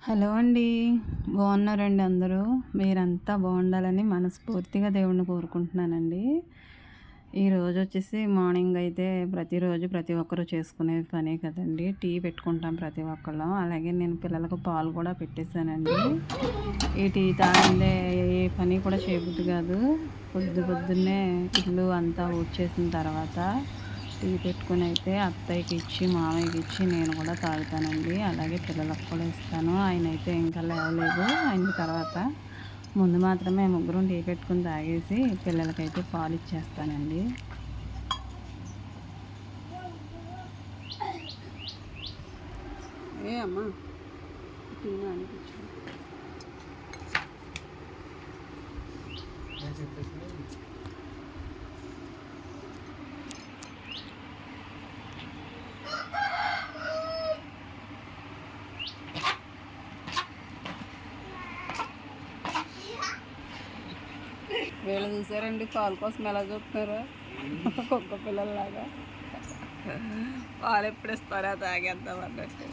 Hello అండి. బాగున్నారండి అందరూ? మీరంతా బాగుండాలని మనస్ఫూర్తిగా దేవుడిని కోరుకుంటున్నానండి. ఈరోజు వచ్చేసి మార్నింగ్ అయితే ప్రతిరోజు ప్రతి ఒక్కరు చేసుకునే పనే కదండి. టీ పెట్టుకుంటాం ప్రతి ఒక్కళ్ళం. అలాగే నేను పిల్లలకు పాలు కూడా పెట్టేశానండి. ఈ టీ తాగిందే ఏ పని కూడా చేయబుద్ధి కాదు. పొద్దున్నే ఇల్లు అంతా ఊడ్చేసిన తర్వాత టీ పెట్టుకొని అయితే అత్తయ్యకి ఇచ్చి మామయ్యకి ఇచ్చి నేను కూడా తాగుతానండి. అలాగే పిల్లలకు కూడా ఇస్తాను. ఆయన అయితే ఇంకా లేవలేదు. అయిన తర్వాత ముందు మాత్రమే ముగ్గురం టీ పెట్టుకుని తాగేసి పిల్లలకైతే పాలు ఇచ్చేస్తానండి. ఏ అమ్మా టీ అనిపించు. వీళ్ళు చూసారండి పాలు కోసం ఎలా చూస్తున్నారు, కుక్క పిల్లల్లాగా. పాలు ఎప్పుడు ఇస్తారా తాగేద్దాం అన్నట్టు.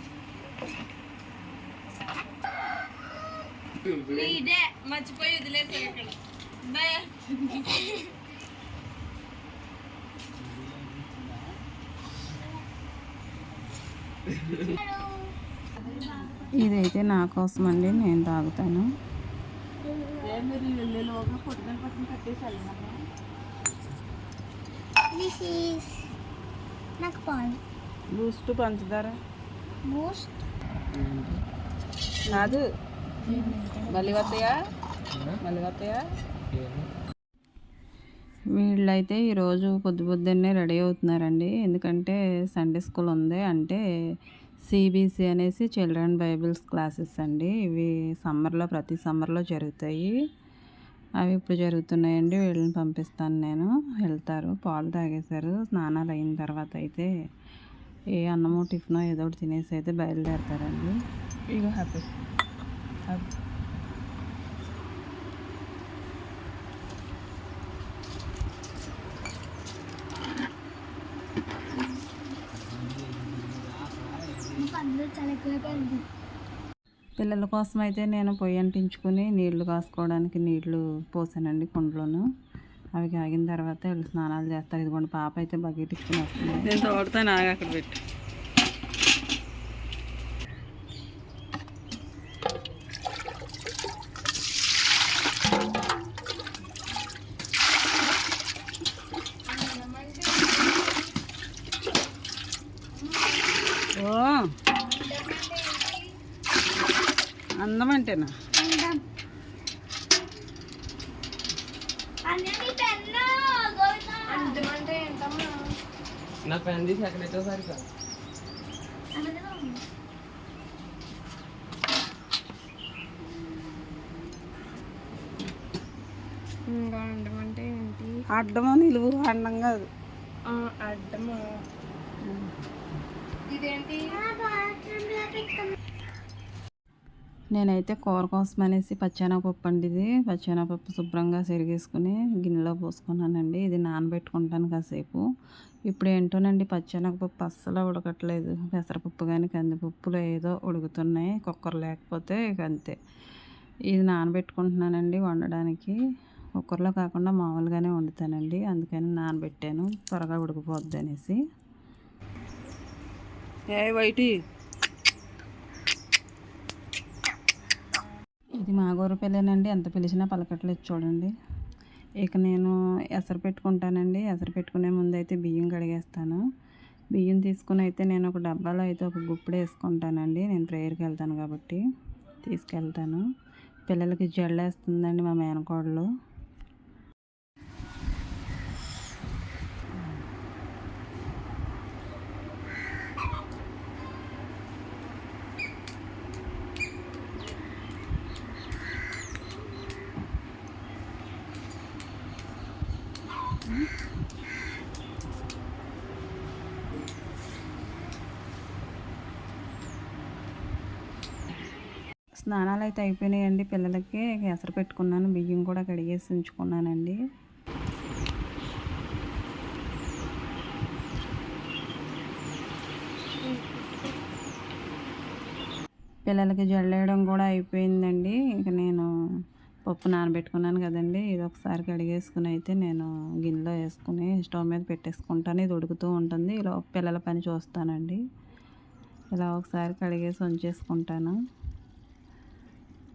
మర్చిపోయి వదిలేసారు ఇక్కడ. ఇదైతే నా కోసం అండి, నేను తాగుతాను. బూస్ట్ పంచదార కాదు, మళ్ళీ వస్తాయా. వీళ్ళైతే ఈరోజు పొద్దున్నే రెడీ అవుతున్నారండి. ఎందుకంటే సండే స్కూల్ ఉంది. అంటే సిబిసి అనేసి చిల్డ్రన్ బైబిల్స్ క్లాసెస్ అండి. ఇవి ప్రతి సమ్మర్లో జరుగుతాయి. అవి ఇప్పుడు జరుగుతున్నాయండి. వీళ్ళని పంపిస్తాను నేను. వెళ్తారు, పాలు తాగేశారు. స్నానాలు అయిన తర్వాత అయితే ఏ అన్నమో టిఫినో ఏదో ఒకటి తినేసి అయితే బయలుదేరతారండి. ఇక హ్యాపీ పిల్లల కోసం అయితే నేను పొయ్యి అంటించుకుని నీళ్లు కాసుకోవడానికి నీళ్లు పోసానండి కుండలోను. అవి కాగిన తర్వాత వీళ్ళు స్నానాలు చేస్తారు. ఇదిగోండి పాప అయితే బకెట్ ఇచ్చుకుని వస్తుంది. నేను తోడతాను, ఆగా అక్కడ పెట్టి. ఓ అందం అంటేనా? నా పెన్ తీసి ఎక్కడైతే సరిగా అంటే ఏంటి? అడ్డమా నిలువు అండం కాదు, అడ్డమా. ఇదేంటి? నేనైతే కూర కోసం అనేసి పచ్చెనగపప్పు అండి. ఇది పచ్చెనగపప్పు శుభ్రంగా చెరిగేసుకుని గిన్నెలో పోసుకున్నానండి. ఇది నానబెట్టుకుంటాను కాసేపు. ఇప్పుడు ఏంటోనండి పచ్చెనగపప్పు అస్సలు ఉడకట్లేదు. పెసరపప్పు కానీ కందిపప్పులు ఏదో ఉడుకుతున్నాయి. కుక్కర్ లేకపోతే ఇక అంతే. ఇది నానబెట్టుకుంటున్నానండి వండడానికి. కుక్కర్లో కాకుండా మామూలుగానే వండుతానండి. అందుకని నానబెట్టాను, త్వరగా ఉడికిపోద్ది అనేసి. వైటి ఇది మా గోరపల్లేనండి. ఎంత పిలిచినా పలకట్లేదు చూడండి. ఇక నేను ఎసరు పెట్టుకుంటానండి. ఎసరు పెట్టుకునే ముందు అయితే బియ్యం కడిగేస్తాను. బియ్యం తీసుకుని అయితే నేను ఒక డబ్బాలో అయితే ఒక గుప్పుడు వేసుకుంటానండి. నేను ప్రేయర్కి వెళ్తాను కాబట్టి తీసుకెళ్తాను. పిల్లలకి జల్లేస్తుందండి మా మేనకోడలు. స్నానాలు అయితే అయిపోయినాయండి. పిల్లలకి ఎసరు పెట్టుకున్నాను. బియ్యం కూడా కడిగేసి ఉంచుకున్నానండి. పిల్లలకి జల్లేయడం కూడా అయిపోయిందండి. ఇక నేను పప్పు నానబెట్టుకున్నాను కదండి, ఇది ఒకసారి కడిగేసుకుని అయితే నేను గిన్నెలో వేసుకుని స్టవ్ మీద పెట్టేసుకుంటాను. ఇది ఉడుకుతూ ఉంటుంది, ఇలా పిల్లల పని చూస్తానండి. ఇలా ఒకసారి కడిగేసి ఉంచేసుకుంటాను.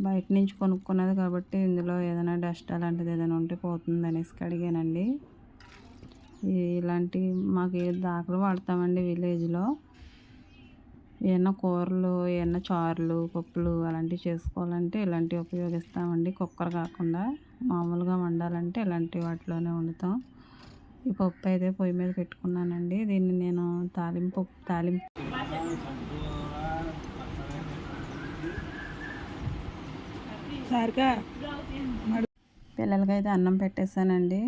బయట నుంచి కొనుక్కున్నది కాబట్టి ఇందులో ఏదైనా డస్ట్ అలాంటిది ఏదైనా ఉంటే పోతుంది అనేసి కడిగానండి. ఇలాంటి మాకు దాఖలు వాడతామండి విలేజ్లో. ఏమన్నా కూరలు, ఏమన్నా చారులు, పప్పులు అలాంటివి చేసుకోవాలంటే ఇలాంటివి ఉపయోగిస్తామండి. కుక్కర్ కాకుండా మామూలుగా వండాలంటే ఇలాంటి వాటిలోనే వండుతాం. ఈ పప్పు అయితే పొయ్యి మీద పెట్టుకున్నానండి. దీన్ని నేను తాలింపు పిల్లలకైతే అన్నం పెట్టేశానండి.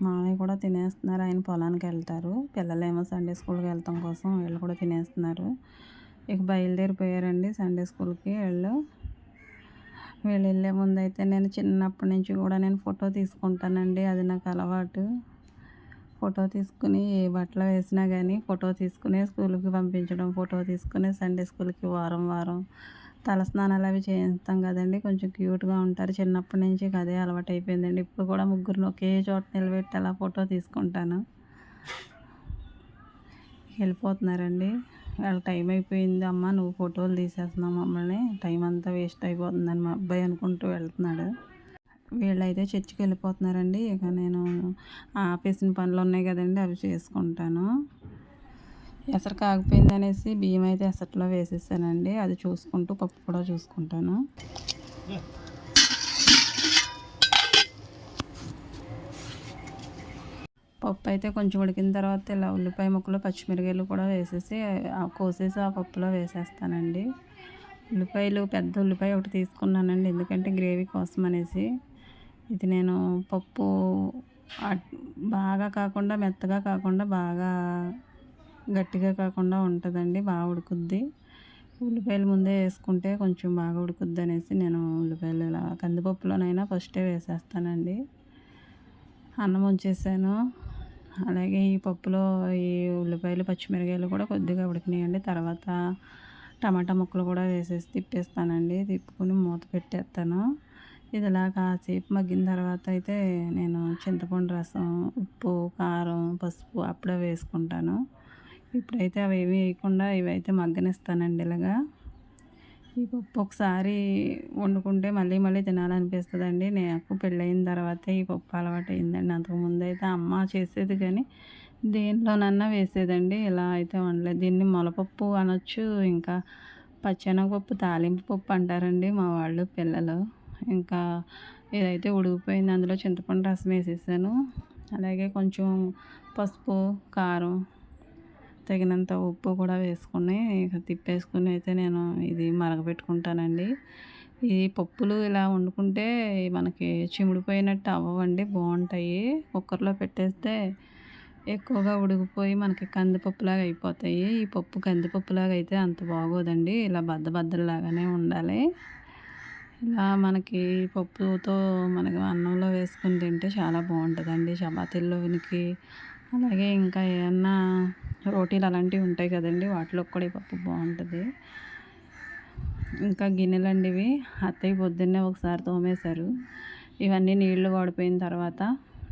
మామయ్య కూడా తినేస్తున్నారు, ఆయన పొలానికి వెళ్తారు. పిల్లలేమో సండే స్కూల్కి వెళ్తాం కోసం వీళ్ళు కూడా తినేస్తున్నారు. ఇక బయలుదేరిపోయారండి సండే స్కూల్కి. వీళ్ళు వెళ్ళే ముందు అయితే నేను చిన్నప్పటి నుంచి కూడా నేను ఫోటో తీసుకుంటానండి. అది నాకు అలవాటు. ఫోటో తీసుకుని ఏ బట్టలు వేసినా కానీ ఫోటో తీసుకుని స్కూల్కి పంపించడం, ఫోటో తీసుకుని సండే స్కూల్కి వారం వారం తలస్నానాలు అవి చేయిస్తాం కదండి. కొంచెం క్యూట్గా ఉంటారు. చిన్నప్పటి నుంచి అదే అలవాటు అయిపోయిందండి. ఇప్పుడు కూడా ముగ్గురిని ఒకే చోట నిలబెట్టి అలా ఫోటో తీసుకుంటాను. వెళ్ళిపోతున్నారండి. వాళ్ళ టైం అయిపోయింది, అమ్మ నువ్వు ఫోటోలు తీసేస్తున్నావు మమ్మల్ని, టైం అంతా వేస్ట్ అయిపోతుందని మా అబ్బాయి అనుకుంటూ వెళ్తున్నాడు. వీళ్ళైతే చర్చికి వెళ్ళిపోతున్నారండి. ఇక నేను ఆపేసిన పనులు ఉన్నాయి కదండి, అవి చేసుకుంటాను. ఎసరు కాగిపోయింది అనేసి బియ్యం అయితే ఎసట్లో వేసేసానండి. అది చూసుకుంటూ పప్పు కూడా చూసుకుంటాను. పప్పు అయితే కొంచెం ఉడికిన తర్వాత ఇలా ఉల్లిపాయ ముక్కలు, పచ్చిమిరకాయలు కూడా వేసేసి కోసేసి ఆ పప్పులో వేసేస్తానండి. ఉల్లిపాయలు పెద్ద ఉల్లిపాయ ఒకటి తీసుకున్నానండి, ఎందుకంటే గ్రేవీ కోసం అనేసి. ఇది నేను పప్పు బాగా కాకుండా మెత్తగా కాకుండా బాగా గట్టిగా కాకుండా ఉంటుందండి, బాగా ఉడుకుద్ది. ఉల్లిపాయలు ముందే వేసుకుంటే కొంచెం బాగా ఉడుకుద్ది అనేసి నేను ఉల్లిపాయలు ఇలా కందిపప్పులోనైనా ఫస్టే వేసేస్తానండి. అన్నం ఉంచేసాను. అలాగే ఈ పప్పులో ఈ ఉల్లిపాయలు, పచ్చిమిరకాయలు కూడా కొద్దిగా ఉడికినాయండి. తర్వాత టమాటా ముక్కలు కూడా వేసేసి తిప్పేస్తానండి. తిప్పుకొని మూత పెట్టేస్తాను. ఇది ఇలా కాసేపు మగ్గిన తర్వాత అయితే నేను చింతపండు రసం, ఉప్పు, కారం, పసుపు అప్పుడే వేసుకుంటాను. ఇప్పుడైతే అవి ఏమీ వేయకుండా ఇవైతే మగ్గనిస్తానండి. ఇలాగా ఈ పప్పు ఒకసారి వండుకుంటే మళ్ళీ మళ్ళీ తినాలనిపిస్తుందండి. నాకు పెళ్ళయిన తర్వాతే ఈ పప్పు అలవాటు అయిందండి. అంతకుముందు అయితే అమ్మ చేసేది కానీ దేంట్లోనన్నా వేసేదండి. ఇలా అయితే వండలేదు. దీన్ని మొలపప్పు అనొచ్చు, ఇంకా పచ్చెనగపప్పు తాలింపు పప్పు అంటారండి మా వాళ్ళు పిల్లలు. ఇంకా ఇదైతే ఉడికిపోయింది. అందులో చింతపండు రసం వేసేసాను. అలాగే కొంచెం పసుపు, కారం, తగినంత ఉప్పు కూడా వేసుకుని ఇక తిప్పేసుకుని అయితే నేను ఇది మరగపెట్టుకుంటానండి. ఈ పప్పులు ఇలా వండుకుంటే మనకి చిమిడిపోయినట్టు అవ్వవండి, బాగుంటాయి. కుక్కర్లో పెట్టేస్తే ఎక్కువగా ఉడికిపోయి మనకి కందిపప్పులాగా అయిపోతాయి. ఈ పప్పు కందిపప్పులాగా అయితే అంత బాగోదండి, ఇలా బద్దలాగానే ఉండాలి. ఇలా మనకి పప్పుతో మనకి అన్నంలో వేసుకుని తింటే చాలా బాగుంటుందండి, చపాతీల్లోనికి. అలాగే ఇంకా ఏమన్నా రోటీలు అలాంటివి ఉంటాయి కదండి, వాటిలో కూడా ఈ పప్పు బాగుంటుంది. ఇంకా గిన్నెలండి ఇవి అత్తయ్య పొద్దున్నే ఒకసారి తోమేశారు. ఇవన్నీ నీళ్లు వాడిపోయిన తర్వాత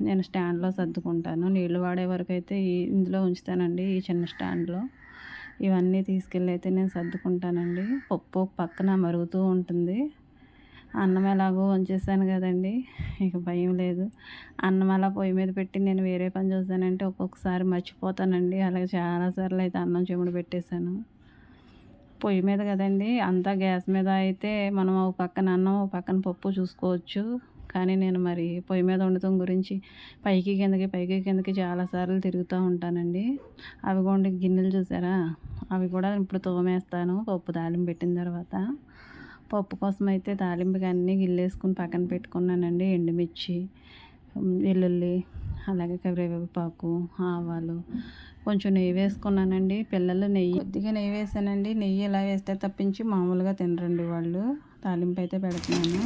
నేను స్టాండ్లో సర్దుకుంటాను. నీళ్లు వాడే వరకు అయితే ఇందులో ఉంచుతానండి, ఈ చిన్న స్టాండ్లో. ఇవన్నీ తీసుకెళ్ళి అయితే నేను సర్దుకుంటానండి. పప్పు పక్కన మరుగుతూ ఉంటుంది. అన్నం ఎలాగో వంచేసాను కదండి, ఇక భయం లేదు. అన్నం అలా పొయ్యి మీద పెట్టి నేను వేరే పని చూసానంటే ఒక్కొక్కసారి మర్చిపోతానండి. అలాగే చాలాసార్లు అయితే అన్నం చెముడు పెట్టేశాను. పొయ్యి మీద కదండి, అంతా గ్యాస్ మీద అయితే మనం ఒక పక్కన అన్నం ఒక పక్కన పప్పు చూసుకోవచ్చు. కానీ నేను మరి పొయ్యి మీద వండటం గురించి పైకి కిందకి చాలాసార్లు తిరుగుతూ ఉంటానండి. అవి కూడా గిన్నెలు చూసారా, అవి కూడా ఇప్పుడు తోమేస్తాను పప్పు తాలింపు పెట్టిన తర్వాత. పప్పు కోసం అయితే తాలింపుకి అన్నీ గిల్లేసుకుని పక్కన పెట్టుకున్నానండి. ఎండుమిర్చి, వెల్లుల్లి, అలాగే కరివేపాకు, ఆవాలు, కొంచెం నెయ్యి వేసుకున్నానండి. పిల్లలు కొద్దిగా నెయ్యి వేసానండి. నెయ్యి ఇలా వేస్తే తప్పించి మామూలుగా తినరండి వాళ్ళు. తాలింపు అయితే పెడుతున్నాను.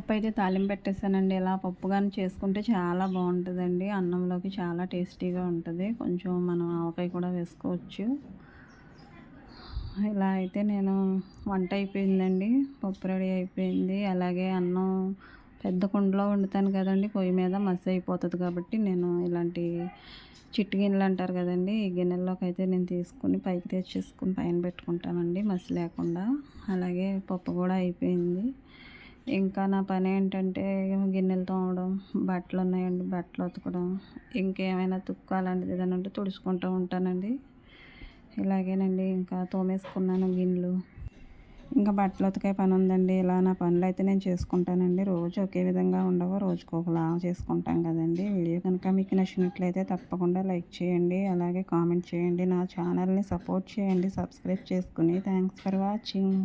పప్పు అయితే తాలింపు పెట్టేసానండి. ఇలా పప్పు కానీ చేసుకుంటే చాలా బాగుంటుందండి. అన్నంలోకి చాలా టేస్టీగా ఉంటుంది. కొంచెం మనం ఆవకాయ కూడా వేసుకోవచ్చు. ఇలా అయితే నేను వంట అయిపోయిందండి. పప్పు రెడీ అయిపోయింది. అలాగే అన్నం పెద్ద కుండలో వండుతాను కదండి, పొయ్యి మీద మసి అయిపోతుంది కాబట్టి నేను ఇలాంటి చిట్టు గిన్నెలు అంటారు కదండి, ఈ గిన్నెల్లోకి అయితే నేను తీసుకుని పైకి తెచ్చేసుకుని పైన పెట్టుకుంటానండి మసి లేకుండా. అలాగే పప్పు కూడా అయిపోయింది. ఇంకా నా పని ఏంటంటే గిన్నెలు తోమడం, బట్టలు ఉన్నాయండి బట్టలు ఉతకడం, ఇంకేమైనా తుక్కు అలాంటిది ఏదైనా ఉంటే తుడుచుకుంటూ ఉంటానండి. ఇలాగేనండి ఇంకా తోమేసుకున్నాను గిన్నెలు. ఇంకా బట్టలు ఉతికే పని ఉందండి. ఇలా నా పనులు అయితే నేను చేసుకుంటానండి. రోజు ఒకే విధంగా ఉండవు, రోజుకు ఒకలా చేసుకుంటాం కదండి. వీడియో కనుక మీకు నచ్చినట్లయితే తప్పకుండా లైక్ చేయండి, అలాగే కామెంట్ చేయండి. నా ఛానల్ని సపోర్ట్ చేయండి సబ్స్క్రైబ్ చేసుకుని. Thanks for watching.